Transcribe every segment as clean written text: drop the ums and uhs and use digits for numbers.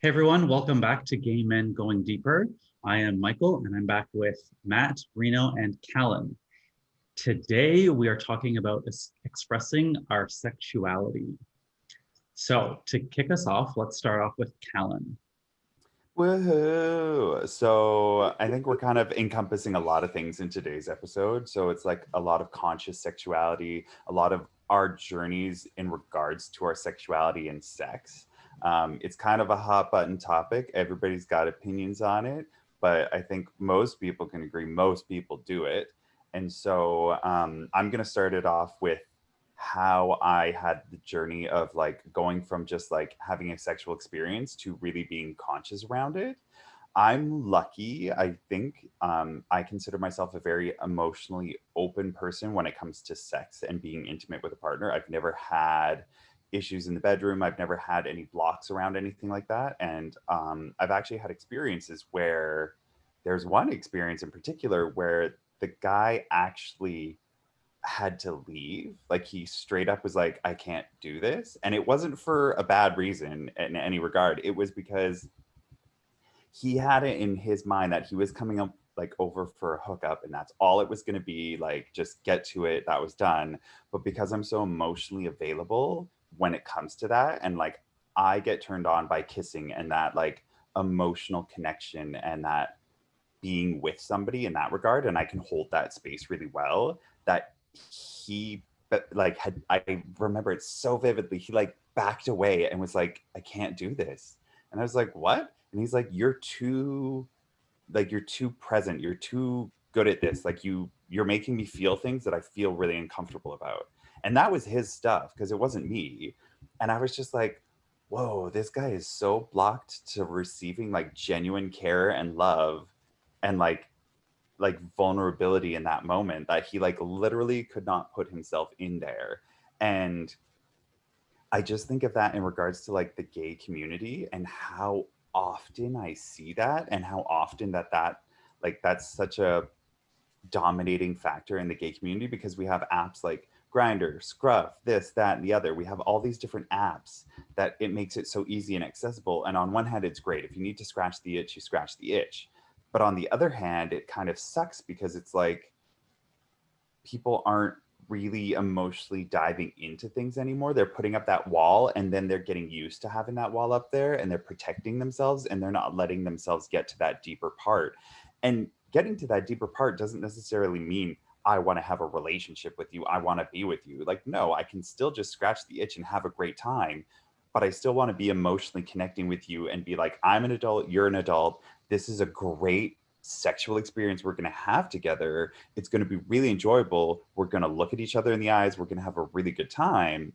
Hey everyone, welcome back to Gay Men Going Deeper. I am Michael and I'm back with Matt, Reno, and Callan. Today we are talking about expressing our sexuality. So to kick us off, let's start off with Callan. Woohoo! So I think we're kind of encompassing a lot of things in today's episode. So it's like a lot of conscious sexuality, a lot of our journeys in regards to our sexuality and sex. It's kind of a hot button topic. Everybody's got opinions on it, but I think most people can agree most people do it. And so I'm going to start it off with how I had the journey of like going from just like having a sexual experience to really being conscious around it. I'm lucky. I think I consider myself a very emotionally open person when it comes to sex and being intimate with a partner. I've never had issues in the bedroom. I've never had any blocks around anything like that. And I've actually had experiences where there's one experience in particular where the guy actually had to leave. Like he straight up was like, I can't do this. And it wasn't for a bad reason in any regard. It was because he had it in his mind that he was coming up like over for a hookup and that's all it was going to be, like just get to it, that was done. But because I'm so emotionally available when it comes to that, and like I get turned on by kissing and that like emotional connection and that being with somebody in that regard, and I can hold that space really well, that he but like had, I remember it so vividly, he like backed away and was like, I can't do this. And I was like, what? And he's like, you're too present, you're too good at this, like you're making me feel things that I feel really uncomfortable about. And that was his stuff because it wasn't me. And I was just like, whoa, this guy is so blocked to receiving like genuine care and love and like vulnerability in that moment that he like literally could not put himself in there. And I just think of that in regards to like the gay community and how often I see that and how often that like that's such a dominating factor in the gay community, because we have apps like Grindr, Scruff, this, that, and the other. We have all these different apps that it makes it so easy and accessible. And on one hand, it's great. If you need to scratch the itch, you scratch the itch. But on the other hand, it kind of sucks because it's like people aren't really emotionally diving into things anymore. They're putting up that wall and then they're getting used to having that wall up there and they're protecting themselves and they're not letting themselves get to that deeper part. And getting to that deeper part doesn't necessarily mean I want to have a relationship with you. I want to be with you. Like, no, I can still just scratch the itch and have a great time. But I still want to be emotionally connecting with you and be like, I'm an adult, you're an adult. This is a great sexual experience we're going to have together. It's going to be really enjoyable. We're going to look at each other in the eyes. We're going to have a really good time.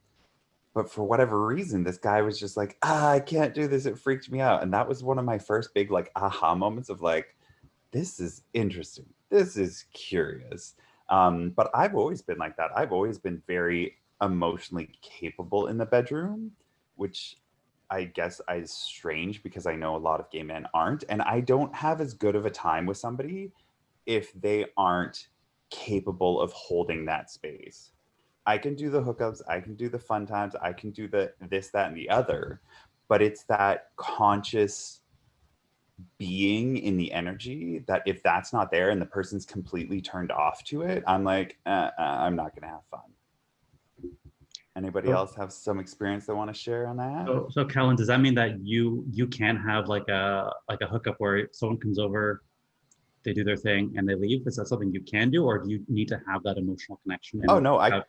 But for whatever reason, this guy was just like, I can't do this. It freaked me out. And that was one of my first big like aha moments of like, this is interesting. This is curious. But I've always been like that. I've always been very emotionally capable in the bedroom, which I guess is strange because I know a lot of gay men aren't. And I don't have as good of a time with somebody if they aren't capable of holding that space. I can do the hookups, I can do the fun times, I can do the this, that, and the other. But it's that conscious being in the energy that if that's not there and the person's completely turned off to it, I'm like, I'm not gonna have fun. Anybody So, else have some experience they want to share on that? so Callan, does that mean that you can have like a hookup where someone comes over, they do their thing, and they leave? Is that something you can do, or do you need to have that emotional connection in Oh order no, to have?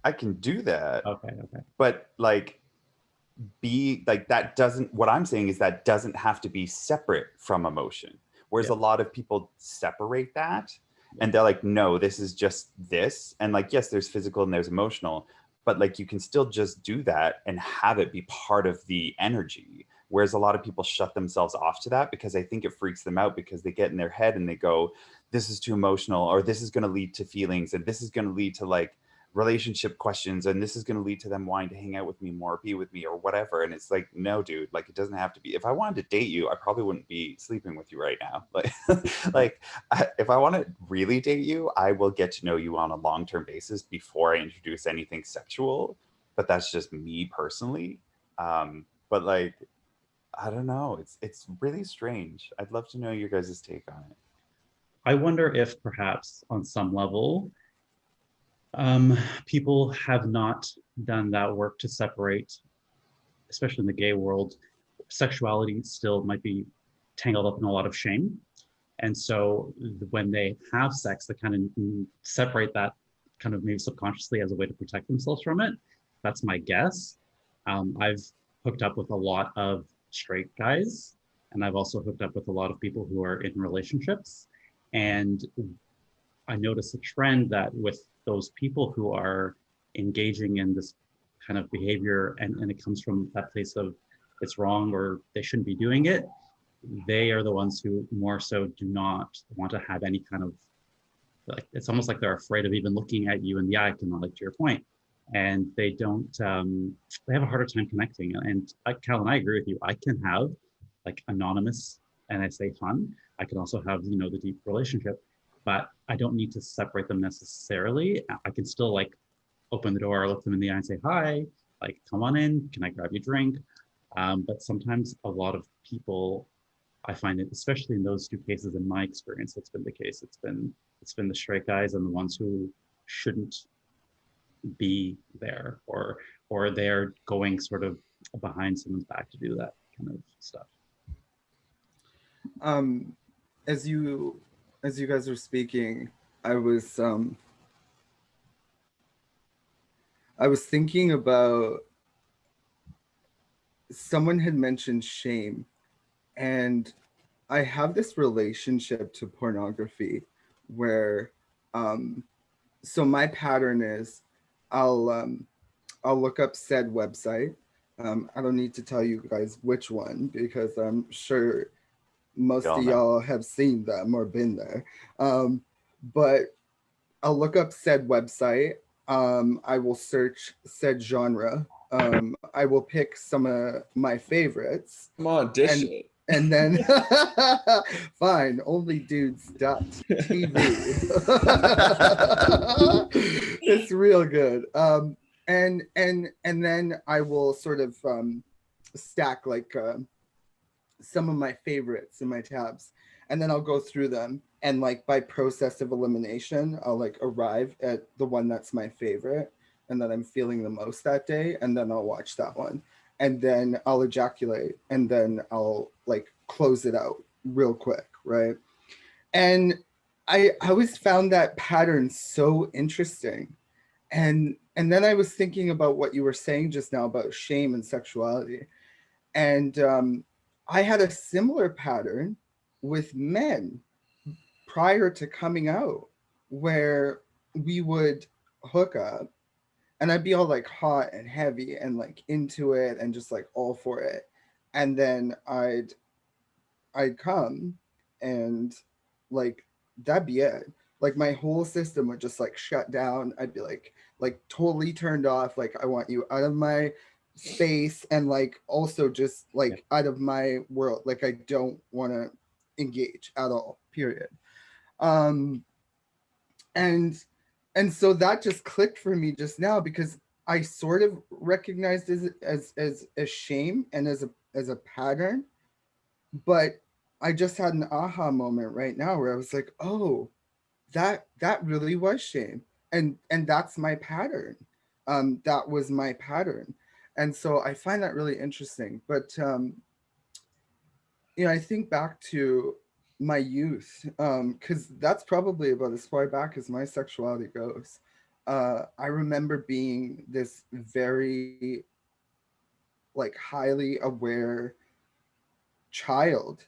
I can do that, Okay, okay, but like be like that doesn't, what I'm saying is that doesn't have to be separate from emotion. Whereas yeah, a lot of people separate that yeah. and they're like, no, this is just this. And like, yes, there's physical and there's emotional, but like you can still just do that and have it be part of the energy. Whereas a lot of people shut themselves off to that because I think it freaks them out because they get in their head and they go, this is too emotional, or this is going to lead to feelings, and this is going to lead to like relationship questions, and this is going to lead to them wanting to hang out with me more, be with me, or whatever. And it's like, no, dude, like it doesn't have to be. If I wanted to date you, I probably wouldn't be sleeping with you right now. Like like if I want to really date you, I will get to know you on a long-term basis before I introduce anything sexual. But that's just me personally. But like I don't know. It's really strange. I'd love to know your guys' take on it. I wonder if perhaps on some level, people have not done that work to separate, especially in the gay world. Sexuality still might be tangled up in a lot of shame. And so when they have sex, they kind of separate that kind of maybe subconsciously as a way to protect themselves from it. That's my guess. I've hooked up with a lot of straight guys, and I've also hooked up with a lot of people who are in relationships. And I notice a trend that with those people who are engaging in this kind of behavior, and it comes from that place of it's wrong or they shouldn't be doing it, they are the ones who more so do not want to have any kind of, like, it's almost like they're afraid of even looking at you in the eye, like to your point. And they don't, they have a harder time connecting. And Cal and I agree with you. I can have like anonymous, and I say fun. I can also have, the deep relationship, but I don't need to separate them necessarily. I can still like open the door, look them in the eye and say, hi, like, come on in. Can I grab you a drink? But sometimes a lot of people, I find it, especially in those two cases, in my experience, that's been the case. It's been the straight guys and the ones who shouldn't be there, or they're going sort of behind someone's back to do that kind of stuff. Um, as you guys were speaking, I was thinking about, someone had mentioned shame, and I have this relationship to pornography where so my pattern is I'll look up said website. I don't need to tell you guys which one because I'm sure most of y'all have seen them or been there. But I'll look up said website. I will search said genre. I will pick some of my favorites. Come on, dish it. And then, fine, only dudes.tv. It's real good. And then I will sort of stack like some of my favorites in my tabs, and then I'll go through them, and like by process of elimination, I'll like arrive at the one that's my favorite and that I'm feeling the most that day, and then I'll watch that one, and then I'll ejaculate, and then I'll like close it out real quick, right? And I always found that pattern so interesting. And then I was thinking about what you were saying just now about shame and sexuality. And I had a similar pattern with men prior to coming out, where we would hook up and I'd be all like hot and heavy and like into it and just like all for it. And then I'd come, and like that'd be it. Like my whole system would just like shut down. I'd be like totally turned off. Like I want you out of my space, and like also just like out of my world. Like I don't want to engage at all, period. And so that just clicked for me just now, because I sort of recognized it as a shame and as a pattern, but I just had an aha moment right now where I was like, oh, that really was shame, and that's my pattern. That was my pattern, and so I find that really interesting. But I think back to my youth, because that's probably about as far back as my sexuality goes. I remember being this very like highly aware child.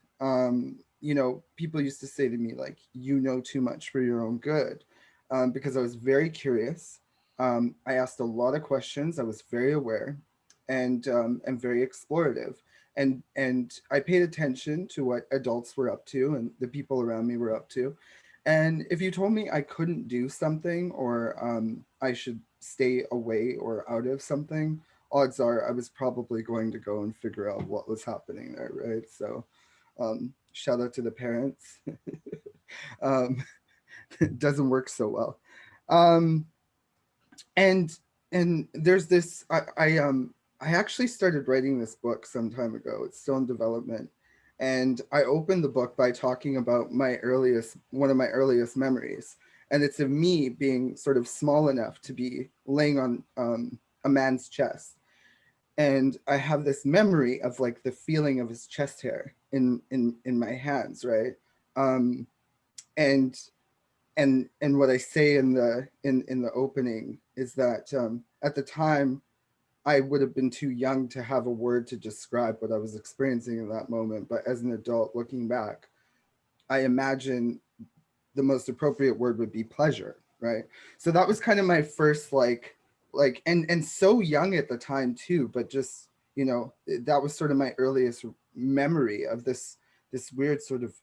People used to say to me like, you know too much for your own good, because I was very curious. I asked a lot of questions. I was very aware and very explorative. And I paid attention to what adults were up to and the people around me were up to. And if you told me I couldn't do something, or I should stay away or out of something, odds are I was probably going to go and figure out what was happening there, right? So shout out to the parents. It doesn't work so well. And there's this, I actually started writing this book some time ago. It's still in development. And I opened the book by talking about one of my earliest memories. And it's of me being sort of small enough to be laying on a man's chest. And I have this memory of like the feeling of his chest hair in my hands, right? Um, and and what I say in the opening is that at the time I would have been too young to have a word to describe what I was experiencing in that moment. But as an adult looking back, I imagine the most appropriate word would be pleasure, right? So that was kind of my first and so young at the time too, but just, you know, that was sort of my earliest memory of this weird sort of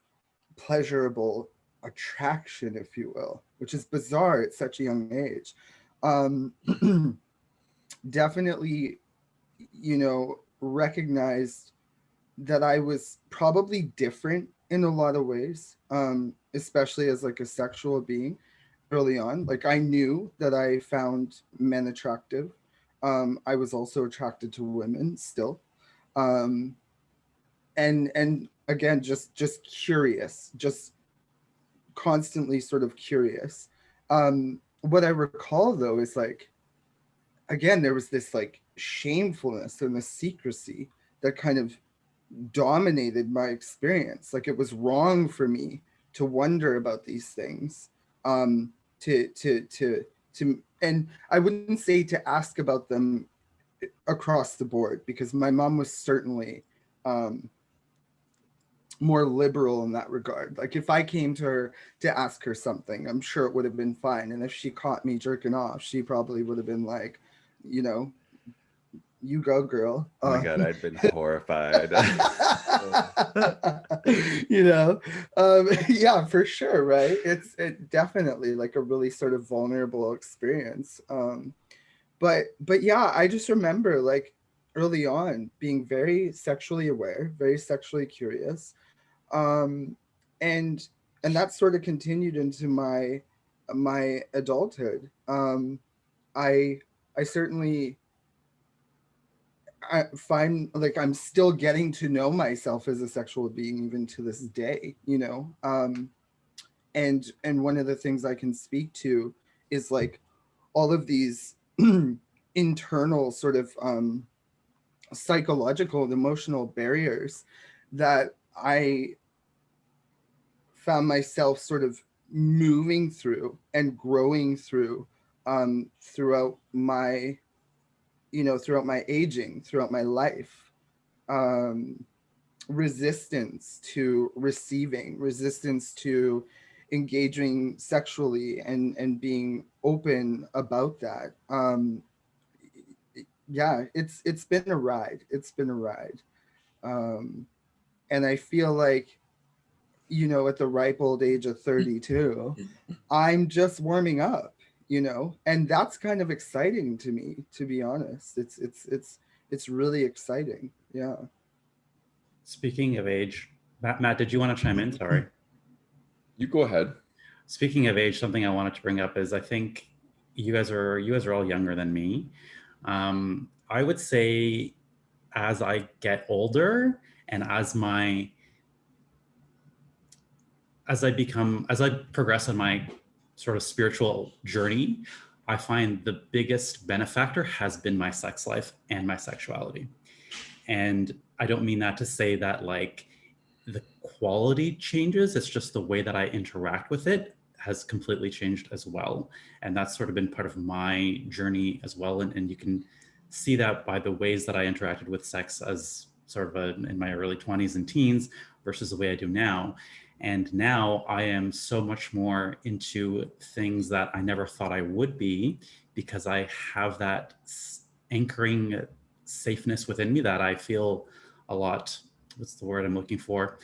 pleasurable attraction, if you will, which is bizarre at such a young age. Um, Definitely, you know, recognized that I was probably different in a lot of ways, especially as like a sexual being early on. Like I knew that I found men attractive. I was also attracted to women still. Um, and again, just curious, just constantly sort of curious. What I recall though is like, again, there was this like shamefulness and the secrecy that kind of dominated my experience. Like it was wrong for me to wonder about these things, um, and I wouldn't say to ask about them across the board because my mom was certainly um, more liberal in that regard. Like if I came to her to ask her something, I'm sure it would have been fine. And if she caught me jerking off, she probably would have been like, you know, you go, girl. Oh my God, I'd been horrified. You know, yeah, for sure, right? It definitely like a really sort of vulnerable experience. But yeah, I just remember like early on being very sexually aware, very sexually curious, um, and and that sort of continued into my adulthood. I I certainly I find like I'm still getting to know myself as a sexual being even to this day, you know. And one of the things I can speak to is like all of these internal sort of psychological and emotional barriers that I found myself sort of moving through and growing through throughout my, you know, throughout my aging, throughout my life. Um, Resistance to receiving, resistance to engaging sexually and being open about that. Yeah, it's been a ride. It's been a ride. Um, and I feel like, you know, at the ripe old age of 32, I'm just warming up, you know, and that's kind of exciting to me, to be honest. It's really exciting. Yeah. Speaking of age, Matt, did you want to chime in? Sorry. You go ahead. Speaking of age, something I wanted to bring up is I think you guys are all younger than me. I would say as I get older and as I progress in my sort of spiritual journey, I find the biggest benefactor has been my sex life and my sexuality. And I don't mean that to say that like the quality changes, it's just the way that I interact with it has completely changed as well. And that's sort of been part of my journey as well. And you can see that by the ways that I interacted with sex as sort of in my early 20s and teens versus the way I do now. And now I am so much more into things that I never thought I would be because I have that anchoring safeness within me that I feel a lot, what's the word I'm looking for?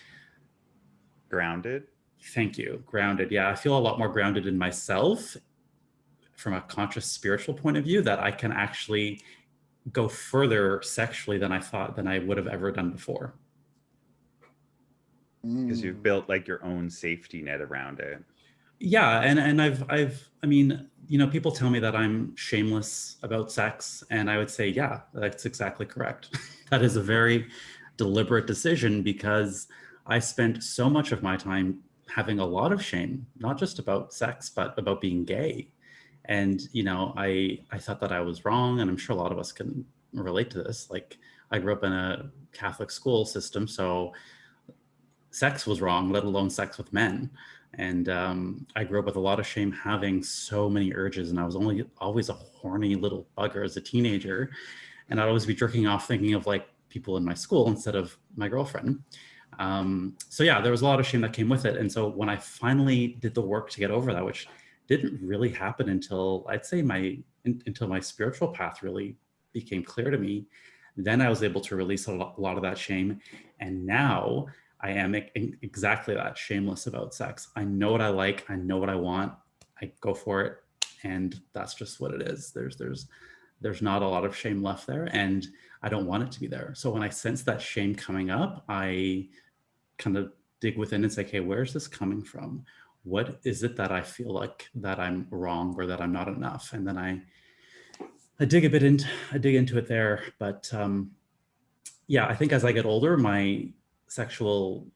Grounded. Thank you. Grounded. Yeah, I feel a lot more grounded in myself from a conscious spiritual point of view that I can actually go further sexually than I would have ever done before. Because you've built like your own safety net around it. Yeah, and I mean, people tell me that I'm shameless about sex, and I would say, yeah, that's exactly correct. That is a very deliberate decision because I spent so much of my time having a lot of shame, not just about sex, but about being gay. And I thought that I was wrong, and I'm sure a lot of us can relate to this. Like, I grew up in a Catholic school system, so sex was wrong, let alone sex with men. And I grew up with a lot of shame having so many urges, and I was always a horny little bugger as a teenager, and I'd always be jerking off thinking of like people in my school instead of my girlfriend. So yeah, there was a lot of shame that came with it. And so when I finally did the work to get over that, which didn't really happen until I'd say until my spiritual path really became clear to me, then I was able to release a lot of that shame. And now I am exactly that, shameless about sex. I know what I like, I know what I want, I go for it, and that's just what it is. There's not a lot of shame left there, and I don't want it to be there. So when I sense that shame coming up, I kind of dig within and say, okay, where's this coming from? What is it that I feel like that I'm wrong or that I'm not enough? And then I dig into it there. But yeah, I think as I get older, my sexual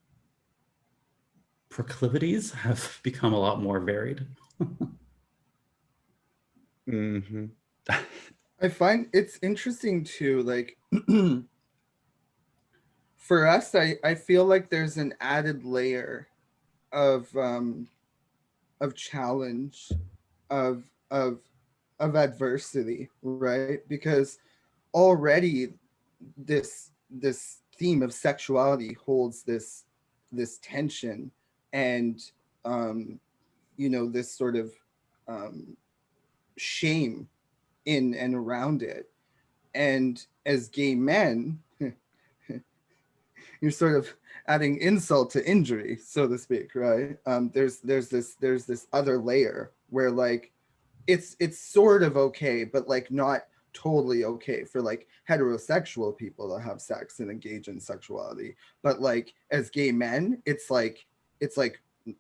proclivities have become a lot more varied. Mm-hmm. I find it's interesting too, like for us, I feel like there's an added layer of challenge, of of of adversity, right? Because already this theme of sexuality holds this tension and this sort of shame in and around it. And as gay men, you're sort of adding insult to injury, so to speak, right? There's this other layer where like it's sort of okay, but like not totally okay for like heterosexual people to have sex and engage in sexuality. But like as gay men, it's like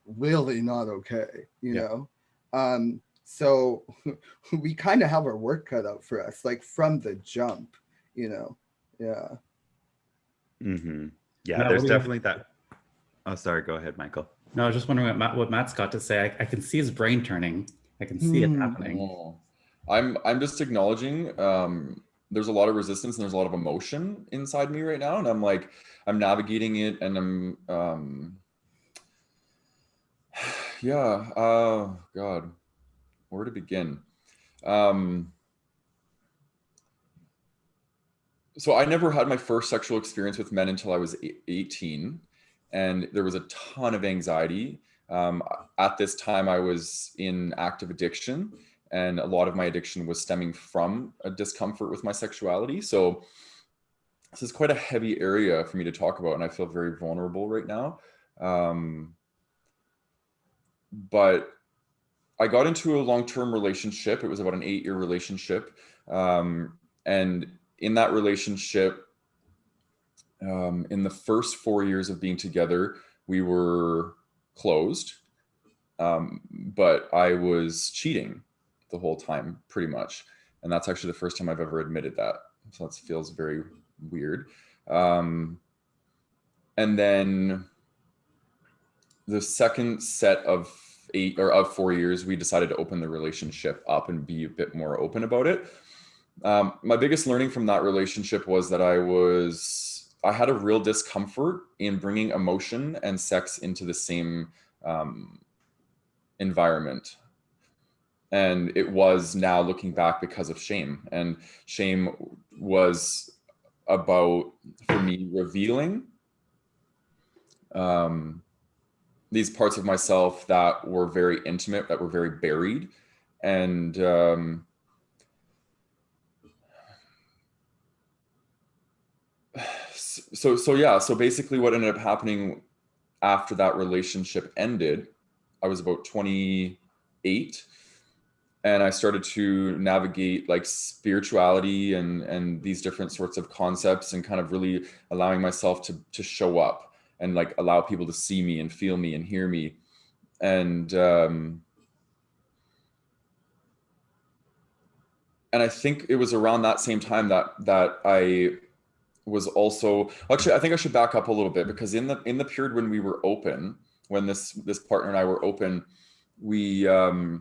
really not okay, you Yeah. know? So we kind of have our work cut out for us, like from the jump, you know? Yeah. Mm-hmm. Yeah, Matt, there's definitely that. Oh, sorry. Go ahead, Michael. No, I was just wondering what Matt's got to say. I can see his brain turning. I can see it happening. Oh, I'm just acknowledging there's a lot of resistance and there's a lot of emotion inside me right now, and I'm navigating it, and I'm yeah, God, where to begin? So I never had my first sexual experience with men until I was 18, and there was a ton of anxiety. At this time, I was in active addiction, and a lot of my addiction was stemming from a discomfort with my sexuality. So this is quite a heavy area for me to talk about, and I feel very vulnerable right now. But I got into a long-term relationship. It was about an 8-year relationship, and in that relationship, in the first 4 years of being together, we were closed, but I was cheating the whole time, pretty much. And that's actually the first time I've ever admitted that. So that feels very weird. And then the second set of 4 years, we decided to open the relationship up and be a bit more open about it. My biggest learning from that relationship was that I had a real discomfort in bringing emotion and sex into the same environment. And it was, now looking back, because of shame. And shame was about, for me, revealing these parts of myself that were very intimate, that were very buried. And so basically what ended up happening after that relationship ended, I was about 28, and I started to navigate like spirituality and these different sorts of concepts, and kind of really allowing myself to show up and like allow people to see me and feel me and hear me. And I think it was around that same time that I was also, actually, I think I should back up a little bit, because in the period when we were open, when this partner and I were open, we I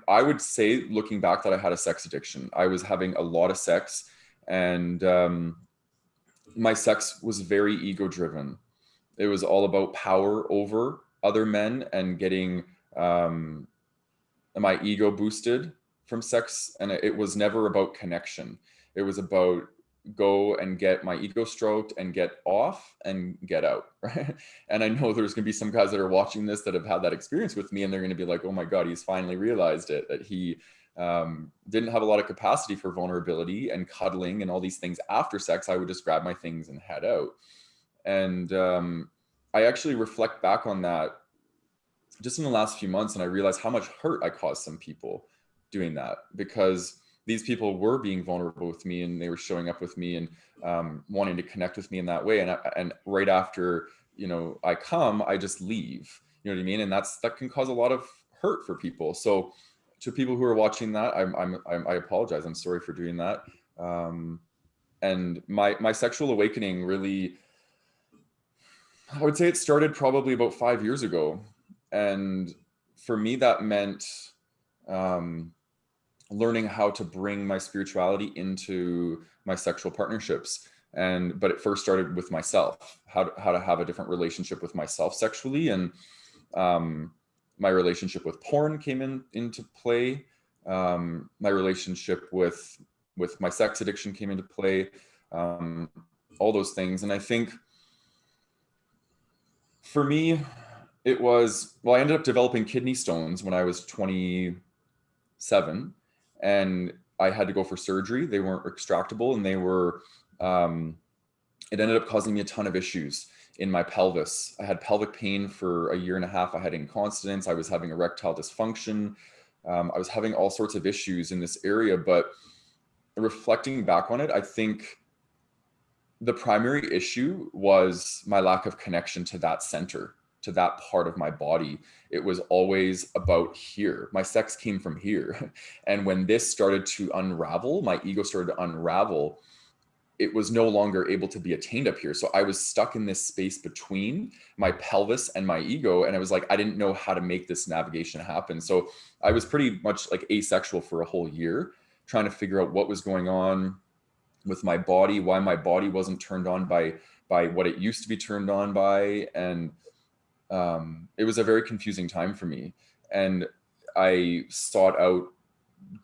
would say, looking back, that I had a sex addiction. I was having a lot of sex, and my sex was very ego driven. It was all about power over other men and getting my ego boosted from sex. And it was never about connection. It was about go and get my ego stroked and get off and get out, right? And I know there's going to be some guys that are watching this that have had that experience with me, and they're going to be like, oh my God, he's finally realized it, that he didn't have a lot of capacity for vulnerability and cuddling and all these things after sex. I would just grab my things and head out. And I actually reflect back on that just in the last few months, and I realized how much hurt I caused some people doing that, because these people were being vulnerable with me, and they were showing up with me and wanting to connect with me in that way. And right after, I come, I just leave, you know what I mean? And that can cause a lot of hurt for people. So to people who are watching that, I apologize. I'm sorry for doing that. And my sexual awakening really, I would say it started probably about 5 years ago. And for me, that meant learning how to bring my spirituality into my sexual partnerships. But it first started with myself, how to have a different relationship with myself sexually. And my relationship with porn came into play. My relationship with my sex addiction came into play. All those things. And I think for me, it was, I ended up developing kidney stones when I was 27, and I had to go for surgery. They weren't extractable, and it ended up causing me a ton of issues in my pelvis. I had pelvic pain for a year and a half. I had incontinence. I was having erectile dysfunction. I was having all sorts of issues in this area. But reflecting back on it, I think the primary issue was my lack of connection to that center, to that part of my body. It was always about here. My sex came from here. And when this started to unravel, my ego started to unravel, it was no longer able to be attained up here. So I was stuck in this space between my pelvis and my ego. And I was like, I didn't know how to make this navigation happen. So I was pretty much like asexual for a whole year, trying to figure out what was going on with my body, why my body wasn't turned on by what it used to be turned on by. And it was a very confusing time for me. And I sought out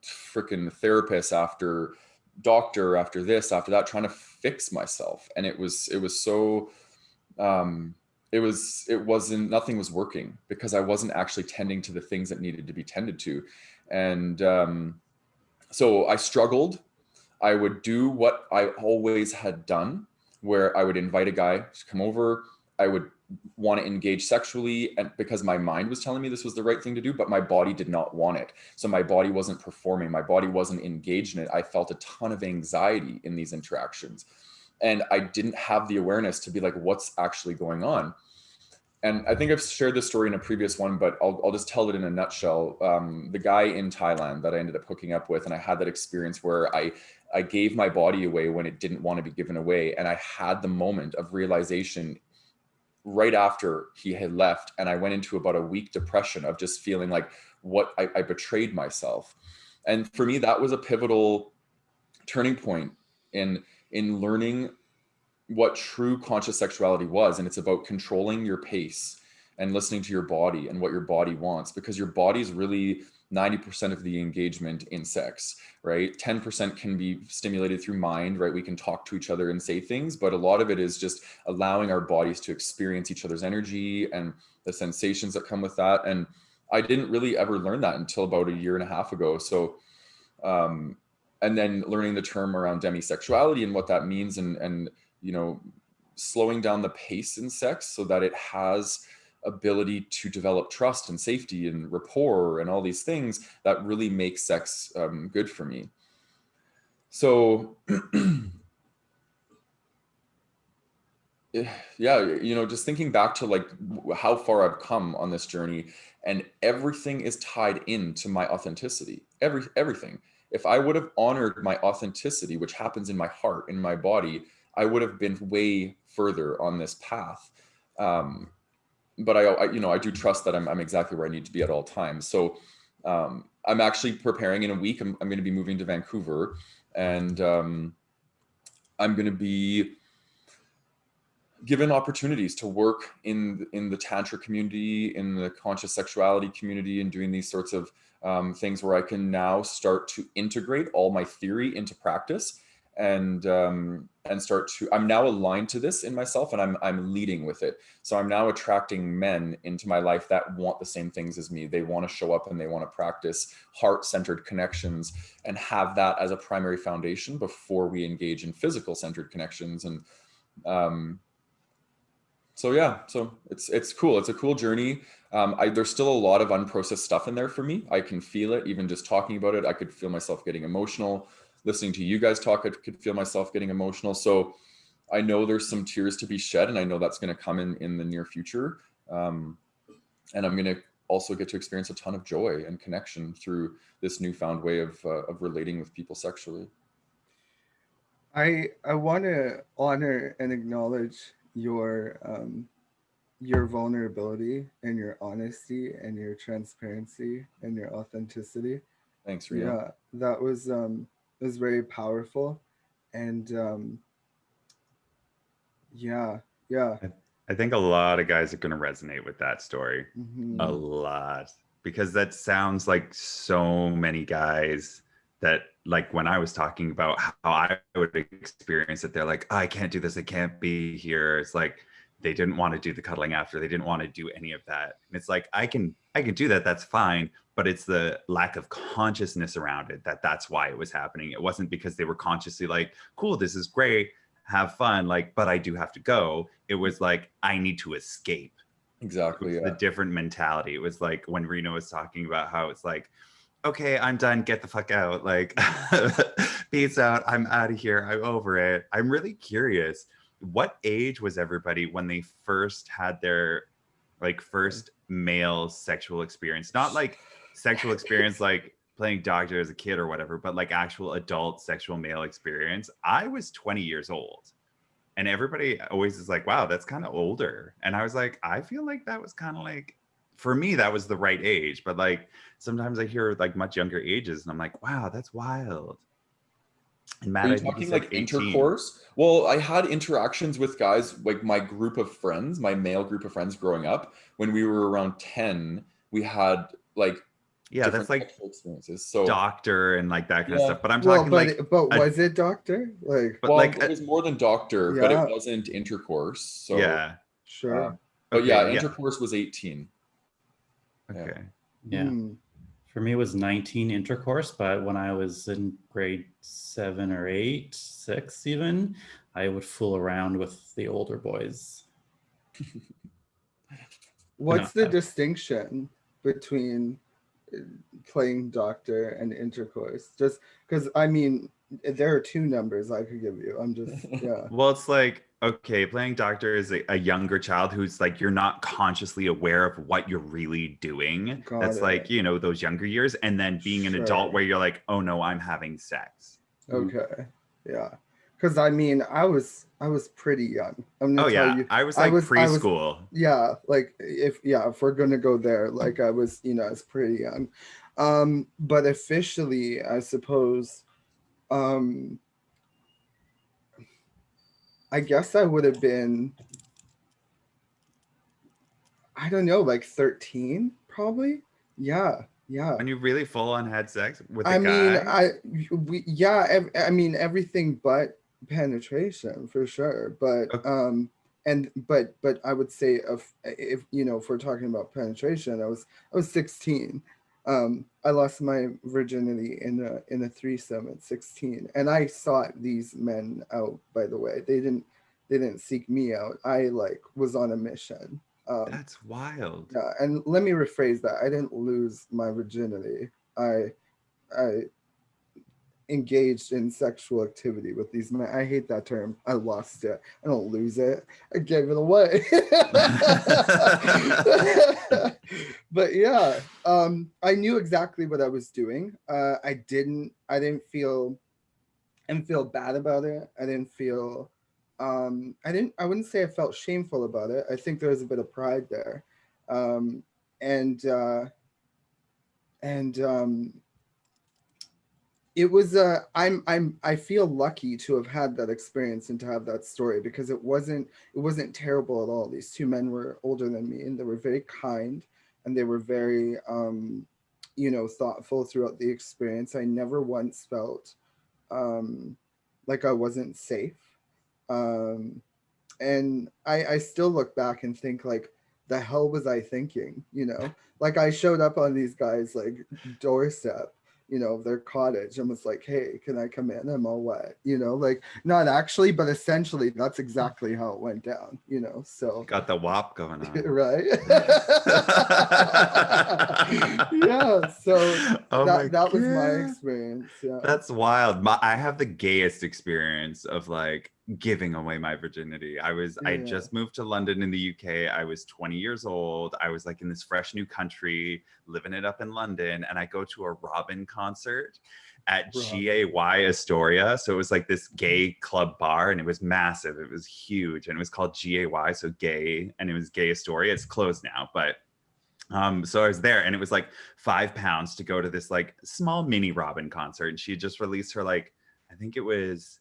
freaking therapists after doctor, after this, after that, trying to fix myself. And it wasn't, nothing was working, because I wasn't actually tending to the things that needed to be tended to. And so I struggled. I would do what I always had done, where I would invite a guy to come over. I would want to engage sexually, and because my mind was telling me this was the right thing to do, but my body did not want it. So my body wasn't performing. My body wasn't engaged in it. I felt a ton of anxiety in these interactions, and I didn't have the awareness to be like, what's actually going on? And I think I've shared this story in a previous one, but I'll just tell it in a nutshell. The guy in Thailand that I ended up hooking up with, and I had that experience where I gave my body away when it didn't want to be given away. And I had the moment of realization right after he had left. And I went into about a week depression of just feeling like I betrayed myself. And for me, that was a pivotal turning point in learning what true conscious sexuality was. And it's about controlling your pace and listening to your body and what your body wants, because your body is really 90% of the engagement in sex, right? 10% can be stimulated through mind, right? We can talk to each other and say things, but a lot of it is just allowing our bodies to experience each other's energy and the sensations that come with that. And I didn't really ever learn that until about a year and a half ago. So, and then learning the term around demisexuality and what that means, and slowing down the pace in sex so that it has ability to develop trust and safety and rapport and all these things that really make sex good for me. So yeah, you know, just thinking back to like how far I've come on this journey, and everything is tied into my authenticity. Everything. If I would have honored my authenticity, which happens in my heart, in my body, I would have been way further on this path. But you know, I do trust that I'm exactly where I need to be at all times. So I'm actually preparing in a week. I'm going to be moving to Vancouver, and I'm going to be given opportunities to work in the tantra community, in the conscious sexuality community, and doing these sorts of things where I can now start to integrate all my theory into practice, and start to, I'm now aligned to this in myself, and I'm leading with it. So I'm now attracting men into my life that want the same things as me. They want to show up and they want to practice heart-centered connections and have that as a primary foundation before we engage in physical-centered connections. And so yeah, so it's cool. It's a cool journey. There's still a lot of unprocessed stuff in there for me. I can feel it, even just talking about it. I could feel myself getting emotional. Listening to you guys talk, I could feel myself getting emotional. So I know there's some tears to be shed, and I know that's going to come in the near future. And I'm going to also get to experience a ton of joy and connection through this newfound way of relating with people sexually. I want to honor and acknowledge your vulnerability and your honesty and your transparency and your authenticity. Thanks, Rena. Yeah, that was very powerful, and yeah. I think a lot of guys are going to resonate with that story. Mm-hmm. A lot, because that sounds like so many guys that, like, when I was talking about how I would experience it, they're like, I can't do this, I can't be here. It's like they didn't want to do the cuddling after, they didn't want to do any of that. And it's like, I can do that, that's fine, but it's the lack of consciousness around it that's why it was happening. It wasn't because they were consciously like, cool, this is great, have fun, like, but I do have to go. It was like, I need to escape. Exactly. The different mentality. It was like when Reno was talking about how it's like, okay, I'm done, get the fuck out, like peace out, I'm out of here, I'm over it. I'm really curious, what age was everybody when they first had their like first male sexual experience? Not like sexual experience like playing doctor as a kid or whatever, but like actual adult sexual male experience. I was 20 years old. And everybody always is like, wow, that's kind of older. And I was like, I feel like that was kind of like, for me, that was the right age. But like, sometimes I hear like much younger ages and I'm like, wow, that's wild. And Matt, Are you I think talking said like 18. intercourse? Well, I had interactions with guys, like my group of friends, my male group of friends growing up. When we were around 10, we had like That's like sexual experiences. So doctor and like that kind of Yeah. stuff. But I'm Well, talking but was it doctor? Like, but well, like it was more than doctor, but Yeah. it wasn't intercourse. So yeah. sure. but Okay, yeah, yeah. intercourse was 18. Okay. Yeah. Hmm. For me, it was 19 intercourse, but when I was in grade 7 or 8, 6 even, I would fool around with the older boys. What's the No. distinction between playing doctor and intercourse? Just because, I mean, there are two numbers I could give you. I'm just, yeah. Well, it's like, okay, playing doctor is a younger child who's like, you're not consciously aware of what you're really doing. Got That's it. like, you know, those younger years. And then being an adult Sure. where you're like, oh no, I'm having sex. Okay. Yeah. Because I mean, I was pretty young. I'm gonna Oh tell yeah, you. I was like preschool. Yeah, like if we're gonna go there, like I was, I was pretty young. But officially, I suppose, I guess I would have been, I don't know, like 13, probably. Yeah. When you really full on had sex with a I mean, guy. I mean everything but penetration for sure. But Okay. but I would say if if we're talking about penetration, I was 16. I lost my virginity in a threesome at 16, and I sought these men out. By the way, they didn't seek me out. I like was on a mission. That's wild. Yeah, and let me rephrase that. I didn't lose my virginity. I engaged in sexual activity with these men. I hate that term. I lost it. I don't lose it. I gave it away. But yeah, I knew exactly what I was doing. I didn't feel bad about it. I wouldn't say I felt shameful about it. I think there was a bit of pride there. Um, and it was I feel lucky to have had that experience and to have that story, because it wasn't terrible at all. These two men were older than me, and they were very kind, and they were very thoughtful throughout the experience. I never once felt like I wasn't safe. And I still look back and think, like, the hell was I thinking? Like, I showed up on these guys' like doorstep, their cottage, and was like, hey, can I come in? I'm all wet, like, not actually, but essentially that's exactly how it went down, so Got the WAP going on. right. Yeah, so that was my experience. Yeah, that's wild. I have the gayest experience of like giving away my virginity. I just moved to London in the UK. I was 20 years old. I was like in this fresh new country, living it up in London, and I go to a Robin concert at GAY Astoria. So it was like this gay club bar, and it was massive. It was huge, and it was called GAY, so gay, and it was Gay Astoria. It's closed now, but so I was there, and it was like £5 to go to this like small mini Robin concert, and she just released her, like, I think it was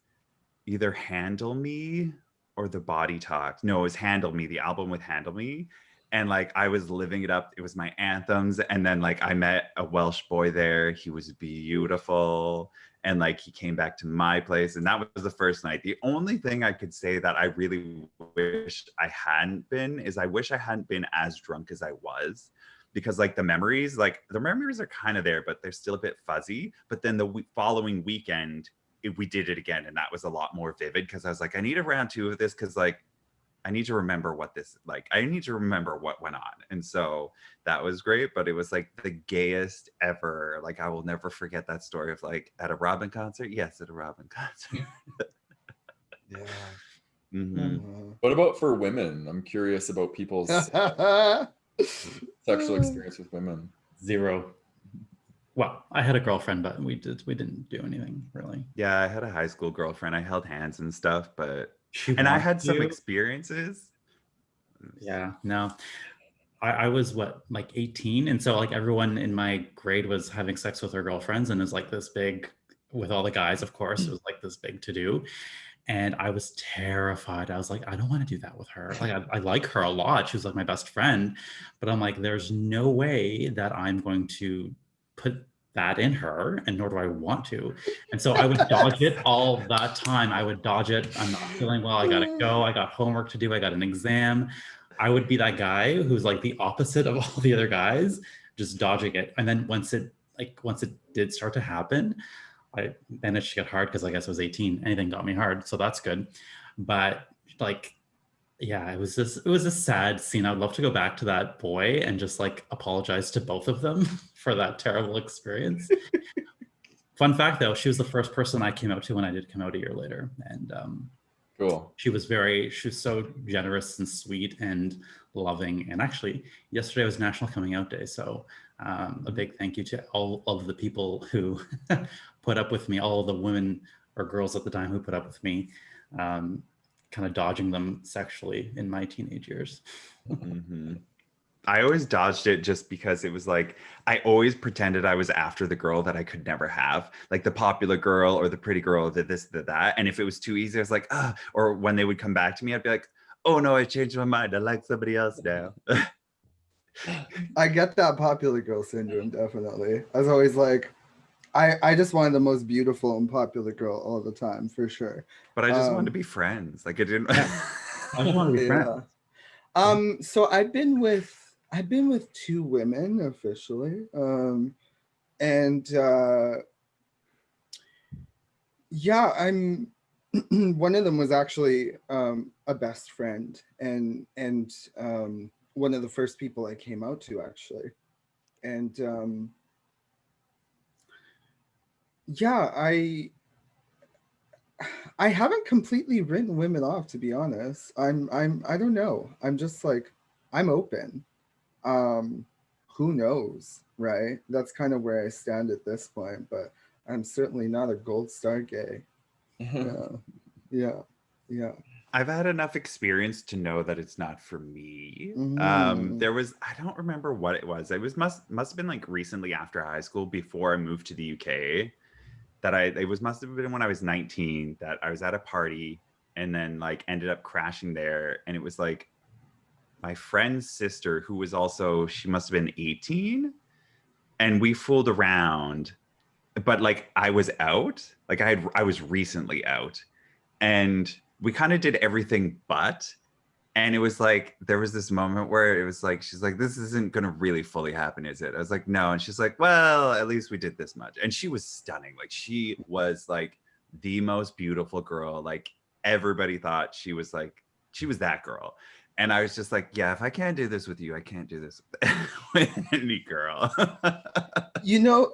either Handle Me or The Body Talk. No, it was Handle Me, the album with Handle Me. And like, I was living it up. It was my anthems. And then like, I met a Welsh boy there. He was beautiful. And like, he came back to my place, and that was the first night. The only thing I could say that I really wish I hadn't been is I wish I hadn't been as drunk as I was, because like the memories are kind of there, but they're still a bit fuzzy. But then the following weekend, we did it again, and that was a lot more vivid, because I was like, I need a round 2 of this, because like I need to remember what went on. And so that was great, but it was like the gayest ever. Like, I will never forget that story of like, at a Robin concert. Yes, at a Robin concert. yeah. Mm-hmm. What about for women? I'm curious about people's sexual experience with women. 0. Well, I had a girlfriend, but we didn't do anything really. Yeah, I had a high school girlfriend. I held hands and stuff, but I had some experiences. Yeah, no. I was like 18, and so like everyone in my grade was having sex with their girlfriends, and it was like this big, with all the guys, of course, it was like this big to do. And I was terrified. I was like, I don't want to do that with her. Like, I like her a lot. She was like my best friend, but I'm like, there's no way that I'm going to put that in her, and nor do I want to. And so I would dodge it all that time. I would dodge it. I'm not feeling well. I gotta go. I got homework to do. I got an exam. I would be that guy who's like the opposite of all the other guys, just dodging it. And then once it did start to happen, I managed to get hard, because I guess I was 18. Anything got me hard, so that's good. But like, yeah, it was a sad scene. I'd love to go back to that boy and just like apologize to both of them for that terrible experience. Fun fact though, she was the first person I came out to when I did come out a year later. And Cool. she was so generous and sweet and loving. And actually, yesterday was National Coming Out Day. So a big thank you to all of the people who put up with me, all of the women or girls at the time who put up with me, kind of dodging them sexually in my teenage years. Mm-hmm. I always dodged it just because it was like, I always pretended I was after the girl that I could never have, like the popular girl or the pretty girl that this, that. And if it was too easy, I was like, or when they would come back to me, I'd be like, oh no, I changed my mind. I like somebody else now. I get that popular girl syndrome, definitely. I was always like, I just wanted the most beautiful and popular girl all the time, for sure. But I just wanted to be friends. Like, I didn't. I just want to be friends. So I've been with 2 women officially. Yeah, I'm one of them was actually a best friend, and one of the first people I came out to, actually. And yeah, I haven't completely written women off, to be honest. I don't know. I'm just like, I'm open. Um, who knows, right? That's kind of where I stand at this point, but I'm certainly not a gold star gay. Yeah, yeah, yeah. I've had enough experience to know that it's not for me. Mm, There was, I don't remember what it was. It was must have been like recently after high school, before I moved to the UK, that it was must have been when I was 19, that I was at a party and then like ended up crashing there. And it was like my friend's sister, who was also, she must have been 18, and we fooled around, but like I was out, like I was recently out, and we kind of did everything but. And it was like, there was this moment where it was like, she's like, this isn't going to really fully happen, is it? I was like, no. And she's like, well, at least we did this much. And she was stunning. Like, she was like the most beautiful girl. Like, everybody thought she was that girl. And I was just like, yeah, if I can't do this with you, I can't do this with any girl. you know,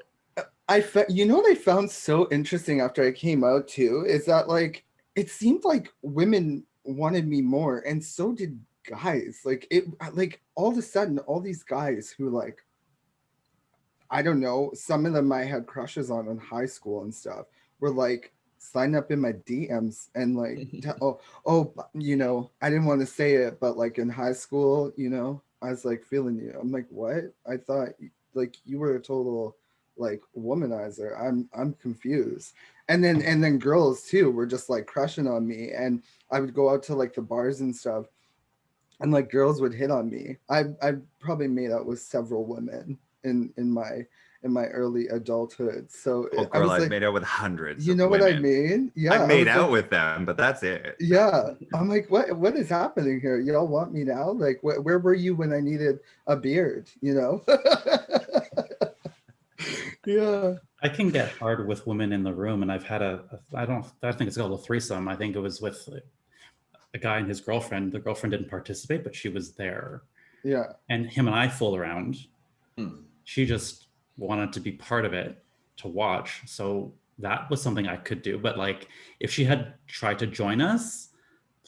you know what I found so interesting after I came out too is that like it seemed like women wanted me more, and so did guys. Like it, like all of a sudden, all these guys who like, I don't know, some of them I had crushes on in high school and stuff were like sign up in my DMs and like oh you know, I didn't want to say it, but like in high school, you know, I was like feeling you. I'm like, what? I thought like you were a total like womanizer. I'm confused. And then girls too were just like crushing on me, and I would go out to like the bars and stuff, and like girls would hit on me. I probably made out with several women in my early adulthood. So Oh, I girl, was I've like, made out with hundreds you of know what I women. mean? Yeah, I've I made was out like, with them, but that's it. yeah. I'm like, what is happening here? Y'all want me now? Like, where were you when I needed a beard? You know? Yeah. I can get hard with women in the room, and I've had I think it's called a threesome. I think it was with a guy and his girlfriend. The girlfriend didn't participate, but she was there, Yeah. and him and I fooled around. Hmm. She just wanted to be part of it, to watch. So that was something I could do. But like, if she had tried to join us,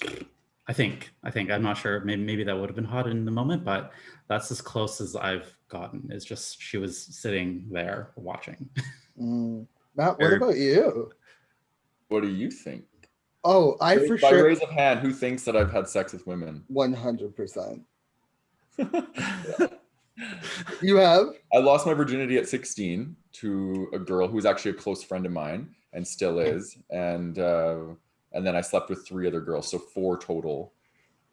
I'm not sure. Maybe that would have been hot in the moment, but that's as close as I've gotten. It's just she was sitting there watching. Mm. Matt, what Very- about you? What do you think? Oh, I for By sure raise of hand, who thinks that I've had sex with women? 100%. You have? I lost my virginity at 16 to a girl who was actually a close friend of mine and still is, and then I slept with 3 other girls, so 4 total,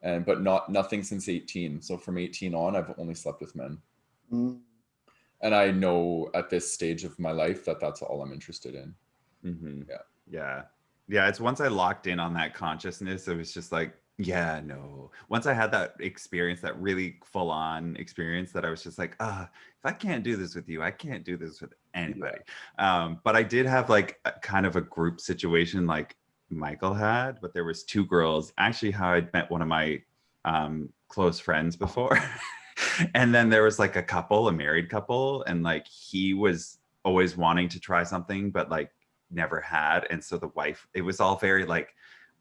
but nothing since 18. So from 18 on, I've only slept with men, Mm. and I know at this stage of my life that that's all I'm interested in. Mm-hmm. Yeah. Yeah. It's once I locked in on that consciousness, it was just like, yeah, no. Once I had that experience, that really full on experience, that I was just like, if I can't do this with you, I can't do this with anybody. But I did have like a kind of a group situation like Michael had, but there was 2 girls, actually how I'd met one of my close friends before. And then there was like a married couple, and like he was always wanting to try something, but like never had. And so the wife, it was all very like,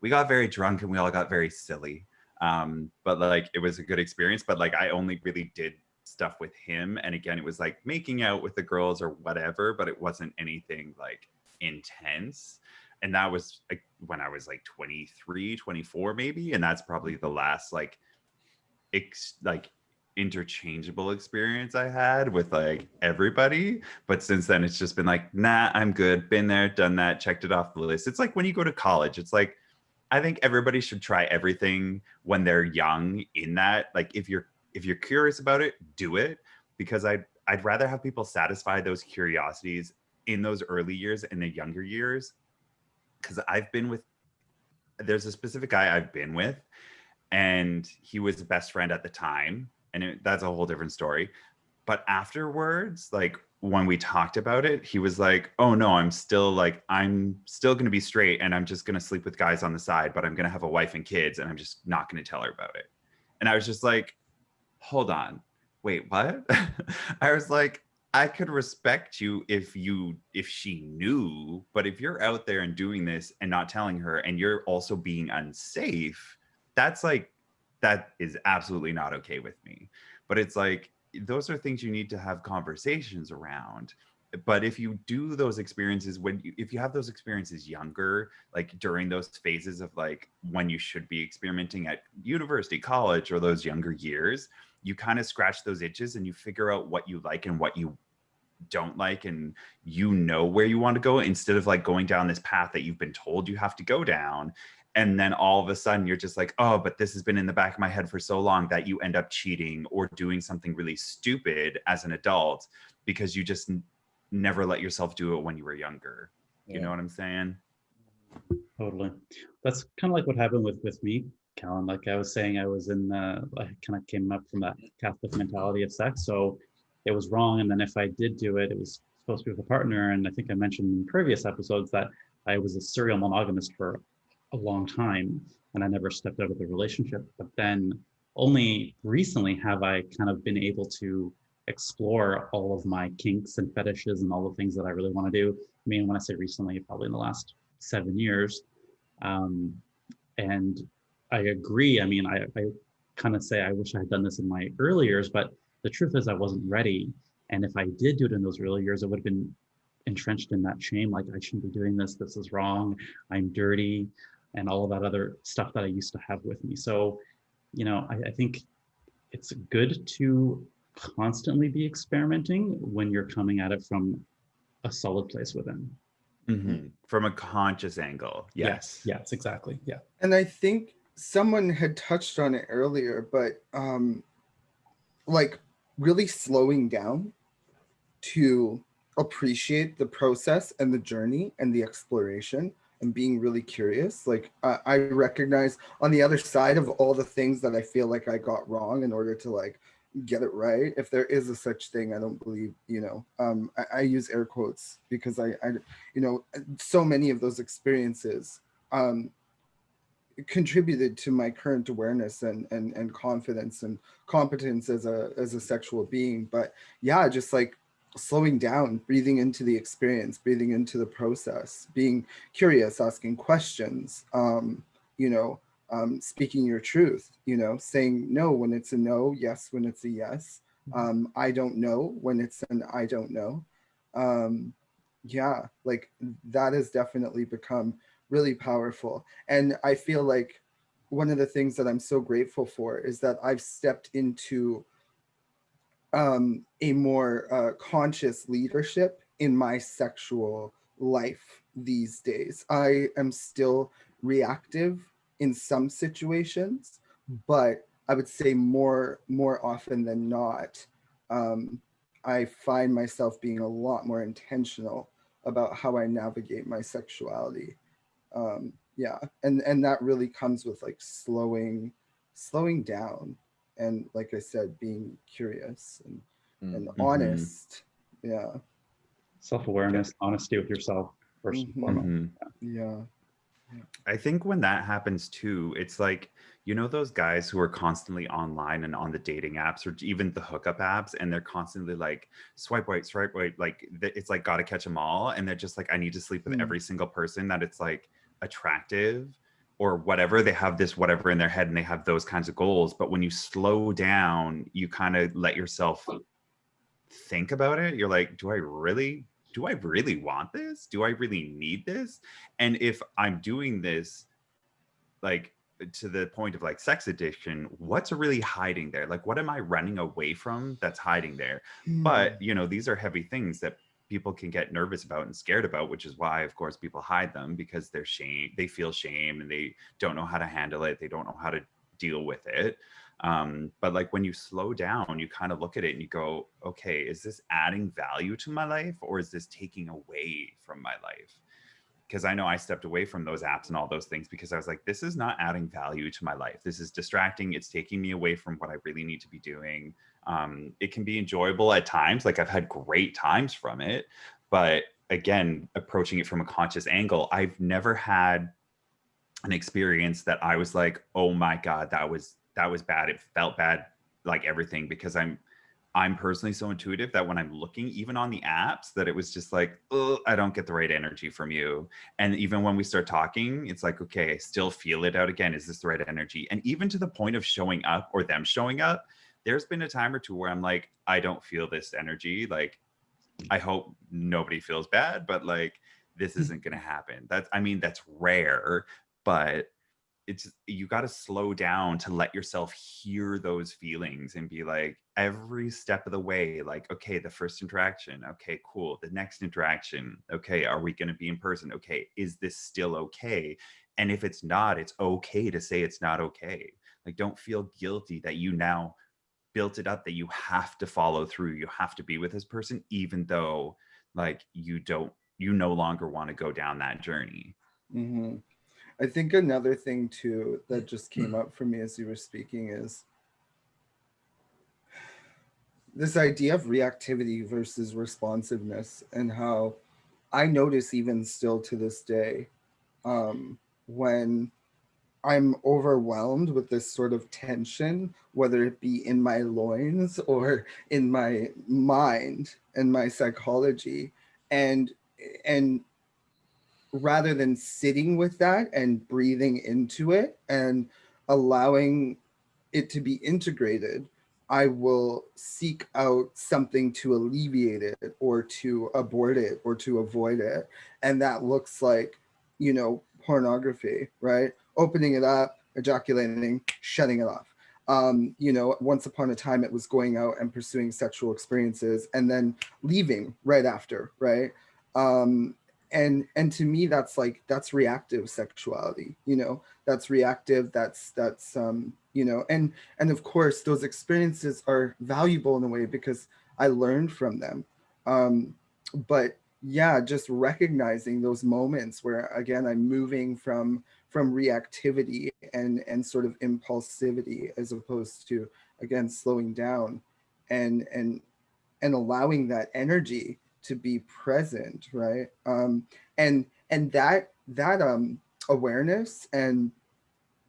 we got very drunk and we all got very silly. But like, it was a good experience, but like, I only really did stuff with him. And again, it was like making out with the girls or whatever, but it wasn't anything like intense. And that was like when I was like 23, 24 maybe. And that's probably the last like interchangeable experience I had with like everybody. But since then it's just been like, nah, I'm good, been there, done that, checked it off the list. It's like when you go to college, it's like, I think everybody should try everything when they're young, in that like, if you're curious about it, do it, because I'd rather have people satisfy those curiosities in those early years and the younger years. Because there's a specific guy I've been with, and he was the best friend at the time, and that's a whole different story. But afterwards, like when we talked about it, he was like, oh no, I'm still going to be straight, and I'm just going to sleep with guys on the side, but I'm going to have a wife and kids, and I'm just not going to tell her about it. And I was just like, hold on, wait, what? I was like, I could respect you if she knew, but if you're out there and doing this and not telling her, and you're also being unsafe, that's like, that is absolutely not okay with me. But it's like, those are things you need to have conversations around. But if you do those experiences if you have those experiences younger, like during those phases of like when you should be experimenting at university, college, or those younger years, you kind of scratch those itches and you figure out what you like and what you don't like, and you know where you want to go, instead of like going down this path that you've been told you have to go down. And then all of a sudden you're just like, oh, but this has been in the back of my head for so long, that you end up cheating or doing something really stupid as an adult because you just never let yourself do it when you were younger. You know what I'm saying? Totally. That's kind of like what happened with me, Callan. Like I was saying, I was in I kind of came up from that Catholic mentality of sex, so it was wrong. And then if I did do it, it was supposed to be with a partner. And I think I mentioned in previous episodes that I was a serial monogamist for a long time, and I never stepped out of the relationship. But then only recently have I kind of been able to explore all of my kinks and fetishes and all the things that I really want to do. I mean, when I say recently, probably in the last 7 years. And I agree. I mean, I kind of say I wish I had done this in my early years, but the truth is I wasn't ready. And if I did do it in those early years, I would have been entrenched in that shame. Like, I shouldn't be doing this. This is wrong. I'm dirty, and all of that other stuff that I used to have with me. So, I think it's good to constantly be experimenting when you're coming at it from a solid place within. Mm-hmm. From a conscious angle. Yes. Exactly. Yeah. And I think someone had touched on it earlier, but like really slowing down to appreciate the process and the journey and the exploration and being really curious. Like I recognize on the other side of all the things that I feel like I got wrong in order to like get it right, if there is a such thing, I don't believe, I use air quotes because I so many of those experiences contributed to my current awareness and confidence and competence as a sexual being. But yeah, just like slowing down, breathing into the experience, breathing into the process, being curious, asking questions, speaking your truth, saying no when it's a no, yes when it's a yes, I don't know when it's an I don't know. Like that has definitely become really powerful. And I feel like one of the things that I'm so grateful for is that I've stepped into a more conscious leadership in my sexual life these days. I am still reactive in some situations, but I would say more often than not, I find myself being a lot more intentional about how I navigate my sexuality. And that really comes with like slowing down, and like I said, being curious and honest. Yeah. Self-awareness, honesty with yourself first and foremost. Yeah. I think when that happens too, it's like, those guys who are constantly online and on the dating apps or even the hookup apps, and they're constantly like swipe right, like it's like gotta catch them all, and they're just like, I need to sleep with every single person that it's like attractive or whatever. They have this whatever in their head and they have those kinds of goals. But when you slow down, you kind of let yourself think about it. You're like, do I really want this? Do I really need this? And if I'm doing this, like to the point of like sex addiction, what's really hiding there? Like, what am I running away from that's hiding there? But, these are heavy things that people can get nervous about and scared about, which is why, of course, people hide them, because they feel shame and they don't know how to handle it. They don't know how to deal with it. But like when you slow down, you kind of look at it and you go, okay, is this adding value to my life or is this taking away from my life? Because I know I stepped away from those apps and all those things because I was like, this is not adding value to my life. This is distracting. It's taking me away from what I really need to be doing. It can be enjoyable at times. Like I've had great times from it. But again, approaching it from a conscious angle, I've never had an experience that I was like, oh my God, that was bad. It felt bad, like everything, because I'm I'm personally so intuitive that when I'm looking, even on the apps, that it was just like, oh, I don't get the right energy from you. And even when we start talking, it's like, okay, I still feel it out again. Is this the right energy? And even to the point of showing up or them showing up, there's been a time or two where I'm like, I don't feel this energy. Like, I hope nobody feels bad, but like, this isn't going to happen. That's rare, but it's, you got to slow down to let yourself hear those feelings and be like, every step of the way, like, okay, the first interaction, okay, cool, the next interaction, okay, are we going to be in person? Okay, is this still okay? And if it's not, it's okay to say it's not okay. Like, don't feel guilty that you now built it up, that you have to follow through, you have to be with this person, even though like you no longer want to go down that journey. Mm-hmm. I think another thing too that just came up for me as you were speaking is this idea of reactivity versus responsiveness, and how I notice even still to this day, when I'm overwhelmed with this sort of tension, whether it be in my loins or in my mind and my psychology, and and rather than sitting with that and breathing into it and allowing it to be integrated, I will seek out something to alleviate it or to abort it or to avoid it. And that looks like, pornography, right? Opening it up, ejaculating, shutting it off. Once upon a time, it was going out and pursuing sexual experiences and then leaving right after, right? And to me, that's reactive sexuality. That's reactive. That's and of course those experiences are valuable in a way because I learned from them. But yeah, just recognizing those moments where again I'm moving from reactivity and sort of impulsivity as opposed to again slowing down and allowing that energy to be present, right? And that awareness and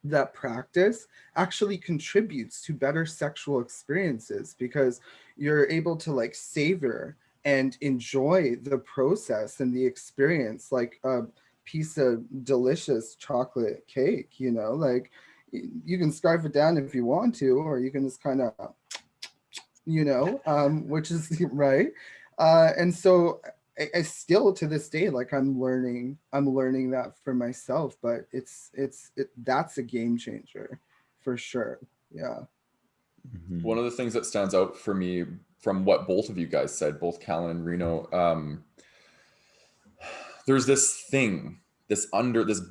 that practice actually contributes to better sexual experiences because you're able to like savor and enjoy the process and the experience like a piece of delicious chocolate cake, like you can scarf it down if you want to, or you can just kind of which is right. And so I still to this day, like I'm learning that for myself, but that's a game changer for sure. Yeah. Mm-hmm. One of the things that stands out for me from what both of you guys said, both Callan and Reno, there's this thing, this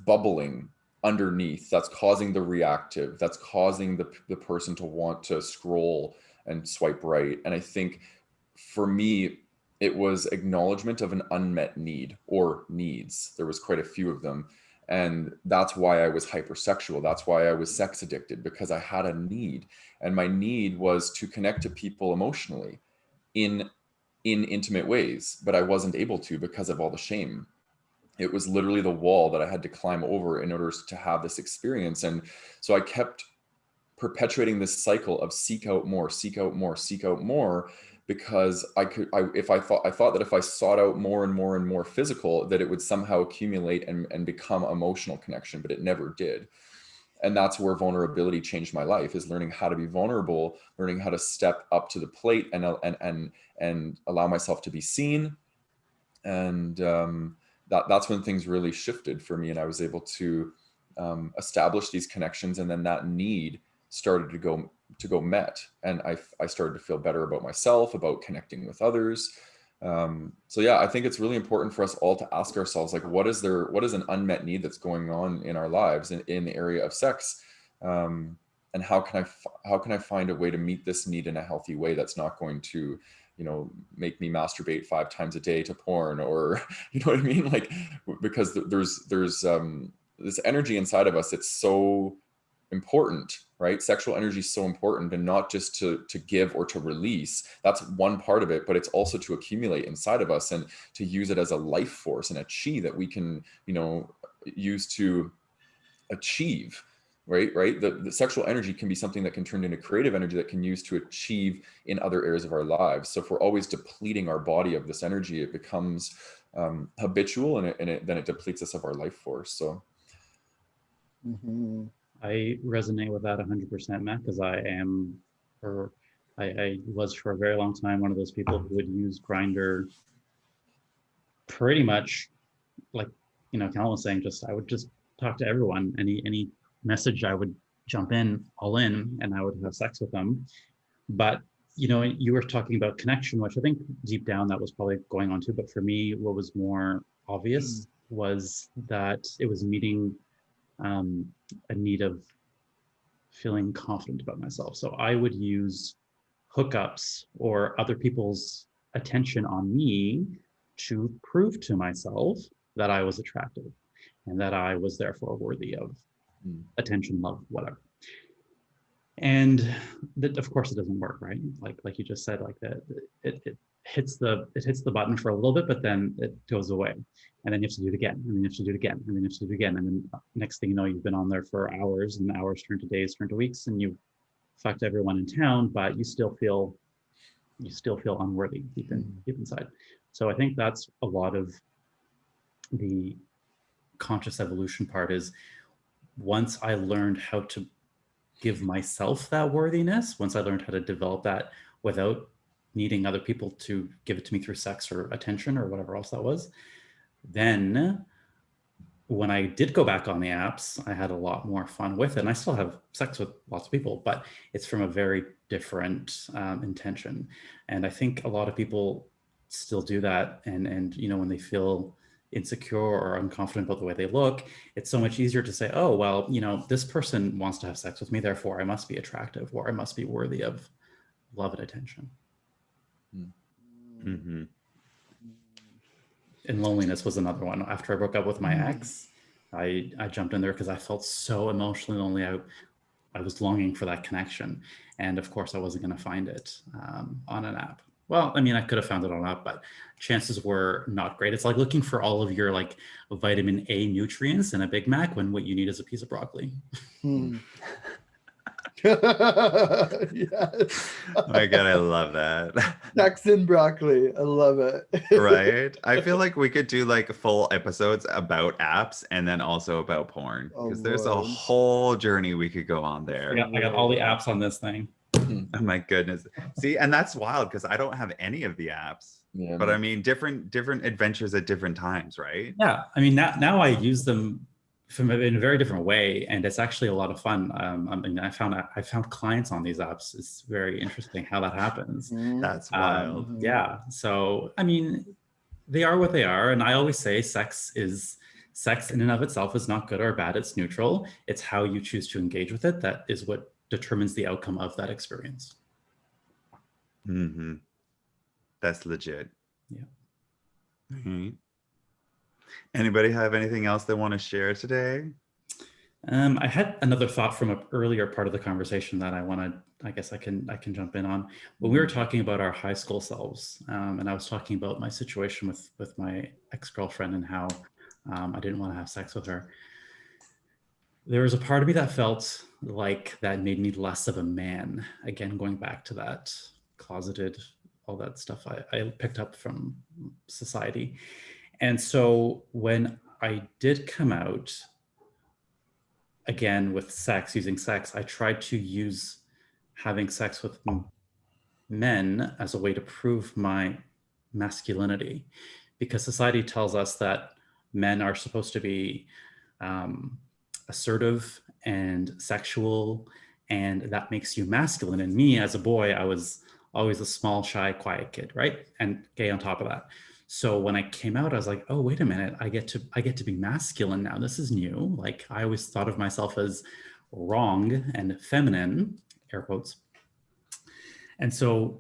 bubbling underneath that's causing the reactive, that's causing the person to want to scroll and swipe right. And I think for me, it was acknowledgement of an unmet need or needs. There was quite a few of them. And that's why I was hypersexual. That's why I was sex addicted, because I had a need. And my need was to connect to people emotionally in intimate ways, but I wasn't able to because of all the shame. It was literally the wall that I had to climb over in order to have this experience. And so I kept perpetuating this cycle of seek out more, seek out more, seek out more, because I thought that if I sought out more and more and more physical, that it would somehow accumulate and become emotional connection, but it never did. And that's where vulnerability changed my life, is learning how to be vulnerable, learning how to step up to the plate and allow myself to be seen. And that's when things really shifted for me, and I was able to establish these connections, and then that need started to go met, and I started to feel better about myself, about connecting with others. So yeah, I think it's really important for us all to ask ourselves, like, what is an unmet need that's going on in our lives in the area of sex, and how can I find a way to meet this need in a healthy way that's not going to make me masturbate 5 times a day to porn, or you know what I mean, like, because there's this energy inside of us. It's so important, right? Sexual energy is so important, and not just to give or to release. That's one part of it, but it's also to accumulate inside of us and to use it as a life force and a chi that we can use to achieve. right? The sexual energy can be something that can turn into creative energy that can use to achieve in other areas of our lives. So if we're always depleting our body of this energy, it becomes habitual, and then it depletes us of our life force. So I resonate with that 100%, Matt, because I was for a very long time one of those people who would use Grindr pretty much like, Cal was saying, I would just talk to everyone. Any message I would jump in, all in, and I would have sex with them. But, you were talking about connection, which I think deep down that was probably going on too. But for me, what was more obvious was that it was meeting a need of feeling confident about myself. So I would use hookups or other people's attention on me to prove to myself that I was attractive and that I was therefore worthy of attention, love, whatever. And that, of course, it doesn't work, right? Like you just said, like that, it hits the button for a little bit, but then it goes away, and then you have to do it again, and then you have to do it again, and then you have to do it again, and then next thing you know, you've been on there for hours, and hours turn to days, turn to weeks, and you've fucked everyone in town, but you still feel unworthy deep inside. So I think that's a lot of the conscious evolution part is once I learned how to give myself that worthiness, once I learned how to develop that without needing other people to give it to me through sex or attention or whatever else that was, then when I did go back on the apps, I had a lot more fun with it. And I still have sex with lots of people, but it's from a very different intention. And I think a lot of people still do that. And when they feel insecure or unconfident about the way they look, it's so much easier to say, oh, well, this person wants to have sex with me, therefore I must be attractive, or I must be worthy of love and attention. Mm-hmm. And loneliness was another one. After I broke up with my ex, I jumped in there because I felt so emotionally lonely. I was longing for that connection. And of course, I wasn't going to find it on an app. Well, I mean, I could have found it on an app, but chances were not great. It's like looking for all of your like vitamin A nutrients in a Big Mac when what you need is a piece of broccoli. Yes. Oh my God, I love that. Sex and broccoli. I love it. Right? I feel like we could do like full episodes about apps and then also about porn, because there's a whole journey we could go on there. I got all the apps on this thing. Oh my goodness. See, and that's wild because I don't have any of the apps. Yeah, but I mean, different adventures at different times, right? Yeah. I mean, now I use them in a very different way, and it's actually a lot of fun. I mean, I found clients on these apps. It's very interesting how that happens. That's wild. Yeah. So, I mean, they are what they are, and I always say sex in and of itself is not good or bad. It's neutral. It's how you choose to engage with it that is what determines the outcome of that experience. That's legit. Yeah. Mm-hmm. Anybody have anything else they want to share today? I had another thought from an earlier part of the conversation that I guess I can jump in on. When we were talking about our high school selves, and I was talking about my situation with my ex-girlfriend and how I didn't want to have sex with her. There was a part of me that felt like that made me less of a man. Again, going back to that closeted, all that stuff I picked up from society. And so when I did come out, again, with using sex, I tried to use having sex with men as a way to prove my masculinity, because society tells us that men are supposed to be assertive and sexual, and that makes you masculine. And me as a boy, I was always a small, shy, quiet kid, right? And gay on top of that. So when I came out, I was like, oh, wait a minute, I get to be masculine now. This is new. Like, I always thought of myself as wrong and feminine, air quotes. And so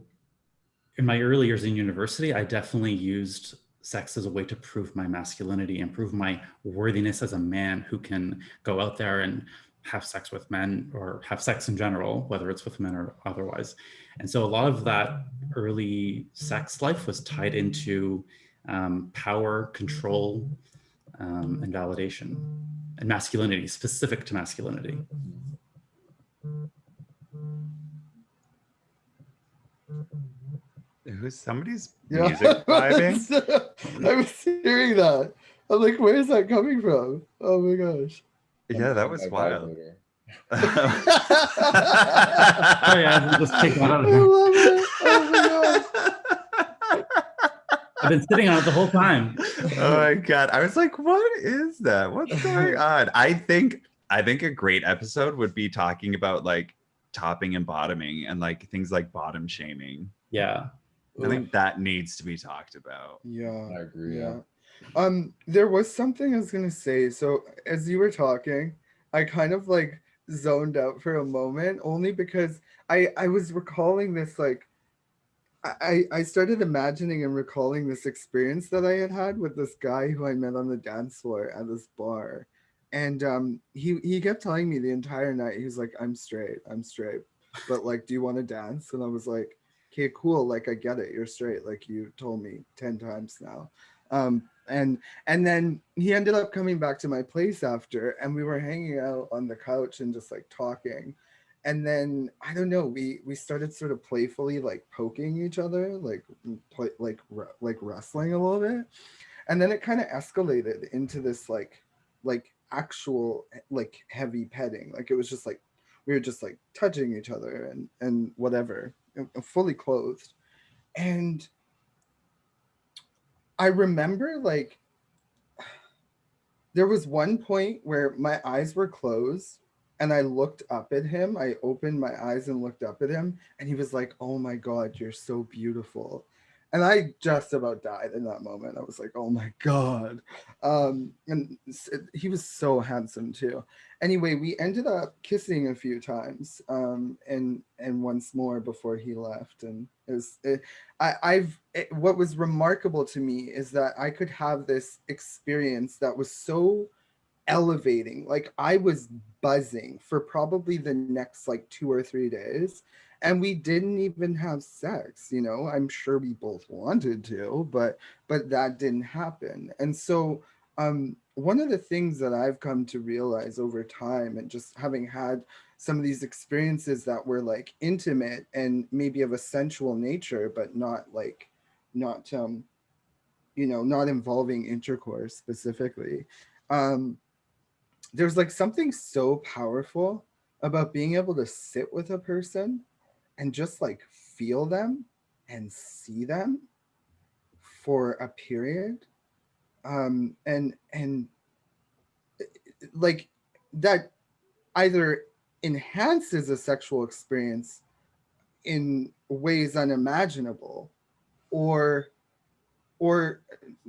in my early years in university, I definitely used sex as a way to prove my masculinity and prove my worthiness as a man who can go out there and have sex with men or have sex in general, whether it's with men or otherwise. And so a lot of that early sex life was tied into power, control, and validation. and masculinity, specific to masculinity. Who's somebody's Yeah. music vibing? I was hearing that. I'm like, where is that coming from? Oh my gosh. Yeah, that was My wild. vibrator. Oh yeah, just take that out I of here. love it. Oh my gosh. I've been sitting on it the whole time. Oh my god, I was like, what is that? What's going on? I think a great episode would be talking about like topping and bottoming and like things like bottom shaming. Yeah. I think that needs to be talked about. Yeah. I agree. Yeah. There was something I was gonna say. So as you were talking, I kind of like zoned out for a moment, only because I was recalling this, like I started imagining and recalling this experience that I had with this guy who I met on the dance floor at this bar. And he kept telling me the entire night, he was like, I'm straight, but like, do you want to dance? And I was like, okay, cool, like I get it, you're straight, like you told me 10 times now. And then he ended up coming back to my place after, and we were hanging out on the couch and just like talking. And then I don't know, we started sort of playfully like poking each other, like wrestling a little bit. And then it kind of escalated into this like actual like heavy petting. Like it was just like we were just like touching each other and whatever, fully clothed. And I remember like there was one point where my eyes were closed and I looked up at him. I opened my eyes and looked up at him, and he was like, oh my God, you're so beautiful. And I just about died in that moment. I was like, oh my God. And he was so handsome too. Anyway, we ended up kissing a few times, and once more before he left. And what was remarkable to me is that I could have this experience that was so elevating. Like I was buzzing for probably the next like 2 or 3 days, and we didn't even have sex. I'm sure we both wanted to, but that didn't happen. And so one of the things that I've come to realize over time, and just having had some of these experiences that were like intimate and maybe of a sensual nature, but not involving intercourse specifically, there's like something so powerful about being able to sit with a person and just like feel them and see them for a period, and like that either enhances a sexual experience in ways unimaginable, or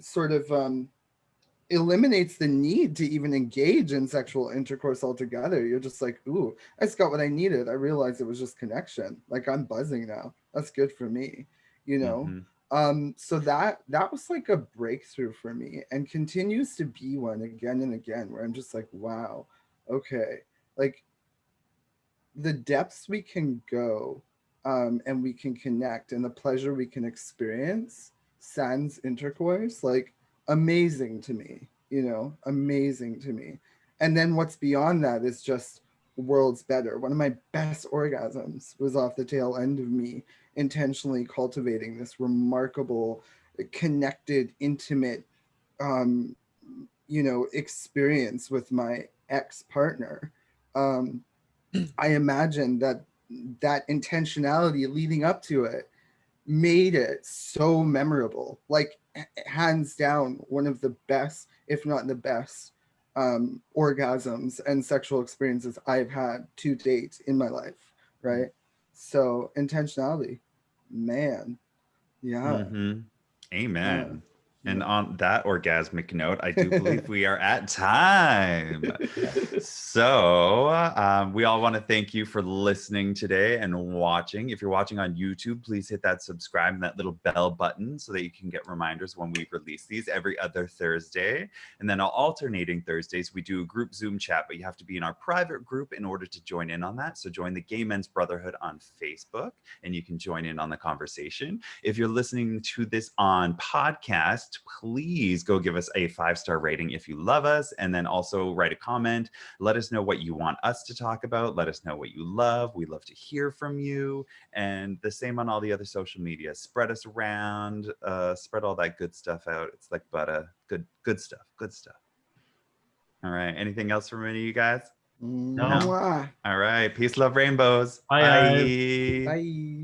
sort of eliminates the need to even engage in sexual intercourse altogether. You're just like, ooh, I just got what I needed. I realized it was just connection. Like I'm buzzing now. That's good for me, So that was like a breakthrough for me, and continues to be one again and again, where I'm just like, wow, okay, like the depths we can go, and we can connect, and the pleasure we can experience sans intercourse, like amazing to me, amazing to me. And then what's beyond that is just worlds better. One of my best orgasms was off the tail end of me intentionally cultivating this remarkable, connected, intimate, experience with my ex-partner. I imagine that intentionality leading up to it made it so memorable, like hands down one of the best, if not the best, orgasms and sexual experiences I've had to date in my life, right? So intentionality, man. Yeah. Amen. And on that orgasmic note, I do believe we are at time. So we all want to thank you for listening today and watching. If you're watching on YouTube, please hit that subscribe and that little bell button so that you can get reminders when we release these every other Thursday. And then on alternating Thursdays, we do a group Zoom chat, but you have to be in our private group in order to join in on that. So join the Gay Men's Brotherhood on Facebook, and you can join in on the conversation. If you're listening to this on podcast, podcast, please go give us a 5-star rating if you love us, and then also write a comment. Let us know what you want us to talk about. Let us know what you love. We love to hear from you. And the same on all the other social media. Spread us around, spread all that good stuff out. It's like butter. Good stuff. Good stuff. All right. Anything else from any of you guys? Mwah. All right. Peace, love, rainbows. Bye, guys. Bye.